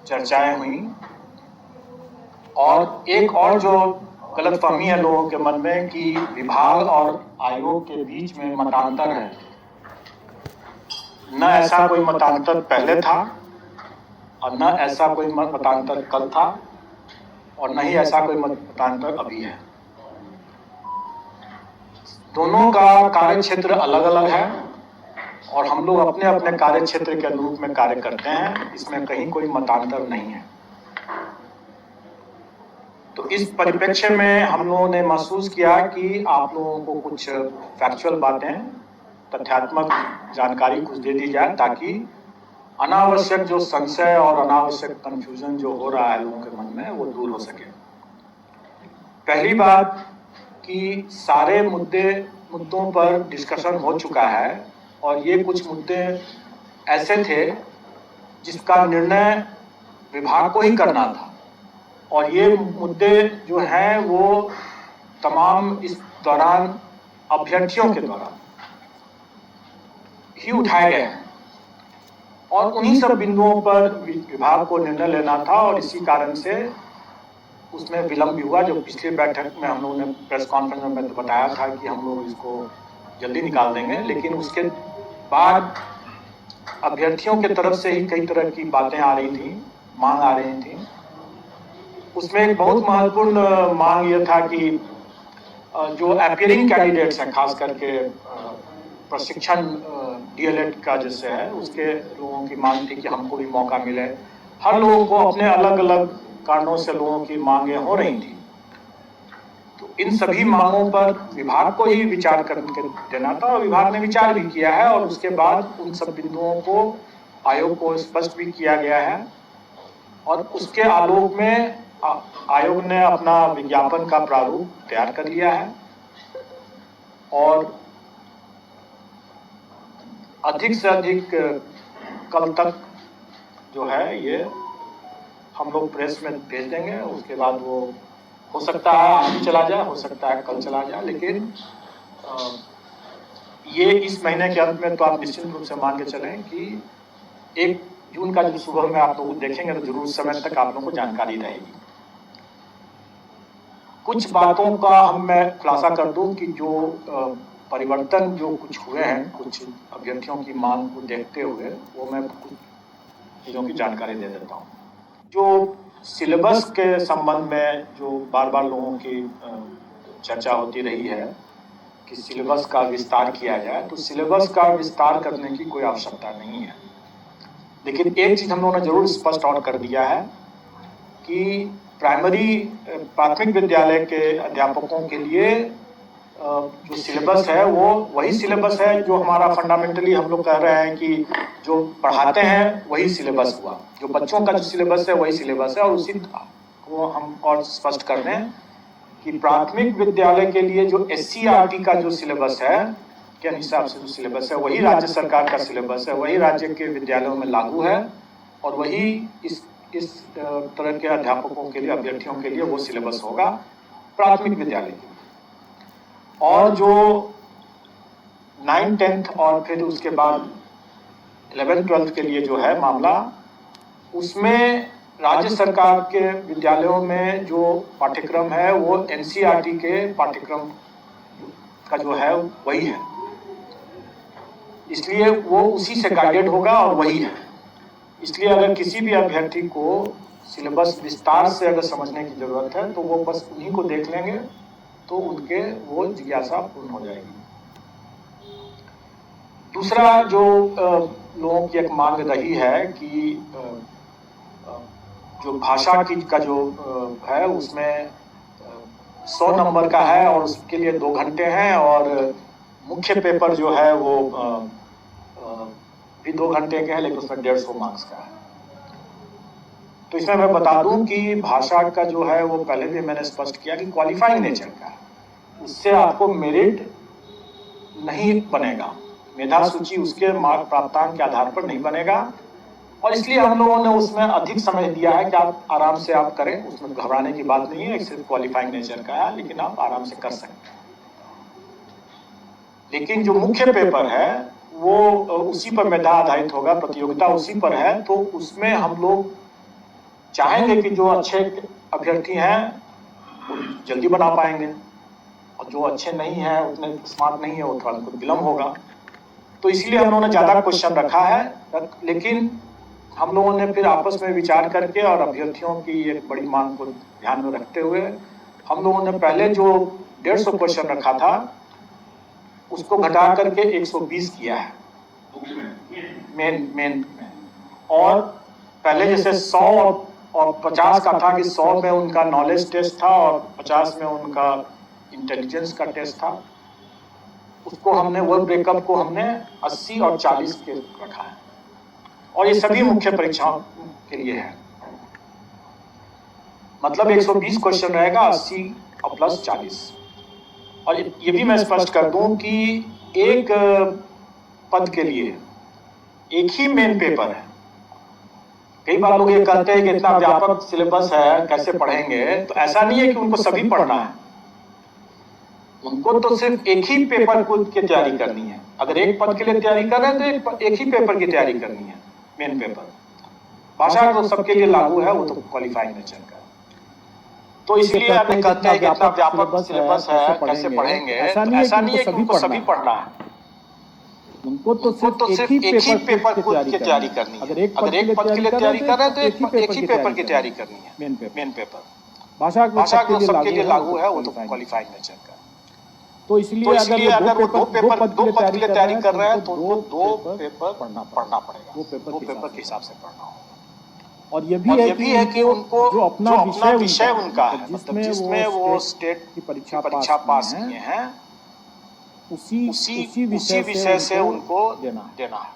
चर्चाएं हुई और एक और जो गलतफहमी है लोगों के मन में कि विभाग और आयोग के बीच में मतांतर है। न ऐसा कोई मतांतर पहले था और न ऐसा कोई मतांतर कल था और न ही ऐसा कोई मतांतर अभी है। दोनों का कार्य क्षेत्र अलग अलग है और हम लोग अपने अपने कार्य क्षेत्र के अनुरूप में कार्य करते हैं। इसमें कहीं कोई मतांतर नहीं है। तो इस परिप्रेक्ष्य में हम लोगों ने महसूस किया कि आप लोगों को कुछ फैक्चुअल बातें, तथ्यात्मक जानकारी कुछ दे दी जाए ताकि अनावश्यक जो संशय और अनावश्यक कंफ्यूजन जो हो रहा है लोगों के मन में वो दूर हो सके। पहली बात कि सारे मुद्दों पर डिस्कशन हो चुका है और ये कुछ मुद्दे ऐसे थे जिसका निर्णय विभाग को ही करना था और ये मुद्दे जो हैं वो तमाम इस दौरान अभ्यर्थियों के द्वारा ही उठाए गए हैं और उन्हीं सब बिंदुओं पर विभाग को निर्णय लेना था और इसी कारण से उसमें विलंब भी हुआ। जो पिछली बैठक में हम लोगों ने प्रेस कॉन्फ्रेंस में तो बताया था कि हम लोग इसको जल्दी निकाल देंगे, लेकिन उसके बाद अभ्यर्थियों की तरफ से ही कई तरह की बातें आ रही थी, मांग आ रही थी। उसमें एक बहुत महत्वपूर्ण मांग यह था कि जो अपीयरिंग कैंडिडेट्स हैं, खास करके प्रशिक्षण डीएलएड का जैसे है, उसके लोगों की मांग थी कि हमको भी मौका मिले। हर लोगों को अपने अलग अलग कारणों से लोगों की मांगें हो रही थी। तो इन सभी मांगों पर विभाग को ही विचार करके देना था और विभाग ने विचार भी किया है और उसके बाद उन सब बिंदुओं को आयोग को स्पष्ट भी किया गया है और उसके आलोक में आयोग ने अपना विज्ञापन का प्रारूप तैयार कर लिया है और अधिक से अधिक कल तक जो है ये हम लोग प्रेस में भेज देंगे। उसके बाद वो हो सकता है आज चला जाए, हो सकता है कल चला जाए, लेकिन ये इस महीने के अंत में तो आप निश्चित रूप से मान के चलें कि 1 जून का जो सुबह में आप लोग देखेंगे तो जरूर समय तक आप लोगों को जानकारी रहेगी। कुछ बातों का मैं खुलासा कर दूं कि जो परिवर्तन जो कुछ हुए हैं कुछ अभ्यर्थियों की मांग को देखते हुए, वो मैं कुछ चीज़ों की जानकारी दे देता हूँ। जो सिलेबस के संबंध में जो बार बार लोगों की चर्चा होती रही है कि सिलेबस का विस्तार किया जाए, तो सिलेबस का विस्तार करने की कोई आवश्यकता नहीं है। लेकिन एक चीज़ हम लोगों ने जरूर स्पष्ट और कर दिया है कि प्राथमिक विद्यालय के अध्यापकों के लिए जो सिलेबस है वो वही सिलेबस है जो हमारा फंडामेंटली हम लोग कह रहे हैं कि जो पढ़ाते हैं वही सिलेबस हुआ। जो बच्चों का जो सिलेबस है वही सिलेबस है और उसी को हम और स्पष्ट कर दें कि प्राथमिक विद्यालय के लिए जो SCERT का जो सिलेबस है के हिसाब से जो सिलेबस है वही राज्य सरकार का सिलेबस है, वही राज्य के विद्यालयों में लागू है और वही इस तरह के अध्यापकों के लिए, अभ्यर्थियों के लिए वो सिलेबस होगा प्राथमिक विद्यालय के लिए। और जो 9th 10th और फिर उसके बाद 11th 12th के लिए जो है मामला, उसमें राज्य सरकार के विद्यालयों में जो पाठ्यक्रम है वो NCERT के पाठ्यक्रम का जो है वही है, इसलिए वो उसी से गाइडेड होगा और वही है। इसलिए अगर किसी भी अभ्यर्थी को सिलेबस विस्तार से अगर समझने की जरूरत है तो वो बस उन्हीं को देख लेंगे तो उनके वो जिज्ञासा पूर्ण हो जाएगी। दूसरा जो लोगों की एक मांग रही है कि जो भाषा की का जो है उसमें 100 नंबर का है और उसके लिए 2 घंटे हैं और मुख्य पेपर जो है वो भी 2 घंटे के हैं, लेकिन उसमें 150 मार्क्स का है। तो इसमें मैं बता दूं कि भाषा का जो है वो पहले भी मैंने स्पष्ट किया कि क्वालिफाइंग नेचर का है, उससे आपको मेरिट नहीं बनेगा, मेधा सूची उसके मार्क प्राप्तांक के आधार पर नहीं बनेगा और इसलिए हम लोगों ने उसमें अधिक समय दिया है कि आप आराम से आप करें, उसमें घबराने की बात नहीं है, सिर्फ क्वालिफाइंग नेचर का है, लेकिन आप आराम से कर सकते हैं। लेकिन जो मुख्य पेपर है वो उसी पर मेधा आधारित होगा, प्रतियोगिता उसी पर है, तो उसमें हम लोग चाहेंगे कि जो अच्छे अभ्यर्थी हैं वो जल्दी बना पाएंगे, और जो अच्छे नहीं हैं, उतने स्मार्ट नहीं है, वो थोड़ा उनको विलम्ब होगा। तो इसलिए हम लोगों ने ज़्यादा क्वेश्चन रखा है, लेकिन हम लोगों ने फिर आपस में विचार करके और अभ्यर्थियों की एक बड़ी मांग को ध्यान में रखते हुए हम लोगों ने पहले जो 150 क्वेश्चन रखा था उसको घटा करके 120 किया है मेन। और पहले जैसे 100 और 50 का था कि 100 में उनका नॉलेज टेस्ट था और 50 में उनका इंटेलिजेंस का टेस्ट था, उसको हमने वो ब्रेकअप को हमने 80 और 40 के रखा है, और ये सभी मुख्य परीक्षाओं के लिए है। मतलब 120 क्वेश्चन रहेगा, 80 और प्लस 40। और ये भी मैं स्पष्ट कर दूं कि एक पद के लिए एक ही मेन पेपर है। कई बार लोग ये कहते हैं कि इतना व्यापक सिलेबस है, कैसे पढ़ेंगे? तो ऐसा नहीं है कि उनको सभी पढ़ना है, उनको तो सिर्फ एक ही पेपर की तैयारी करनी है। अगर एक पद के लिए तैयारी कर रहे हैं तो एक ही पेपर की तैयारी करनी है, मेन पेपर। भाषा तो सबके लिए लागू है, वो तो क्वालिफाइंग नेचर का। तो इसलिए आप कहते हैं कि इतना व्यापक सिलेबस है, कैसे पढ़ेंगे? ऐसा नहीं है कि उनको सभी पढ़ना है, उनको तो सिर्फ एक ही पेपर की तैयारी करनी है। अगर एक पद के लिए तैयारी कर रहे हैं तो एक ही पेपर की तैयारी करनी है, मेन पेपर। भाषा तो सबके लिए लागू है, वो तो क्वालिफाइंग नेचर का। तो इसलिए अगर वो दो पद के लिए तैयारी कर रहे हैं तो उनको 2 पेपर पढ़ना पड़ेगा, वो पेपर के हिसाब से पढ़ना होगा। और ये भी है कि उनको जो अपना विषय उनका है, मतलब जिसमें वो स्टेट की परीक्षा पास किए हैं, उसी विषय से उनको देना है।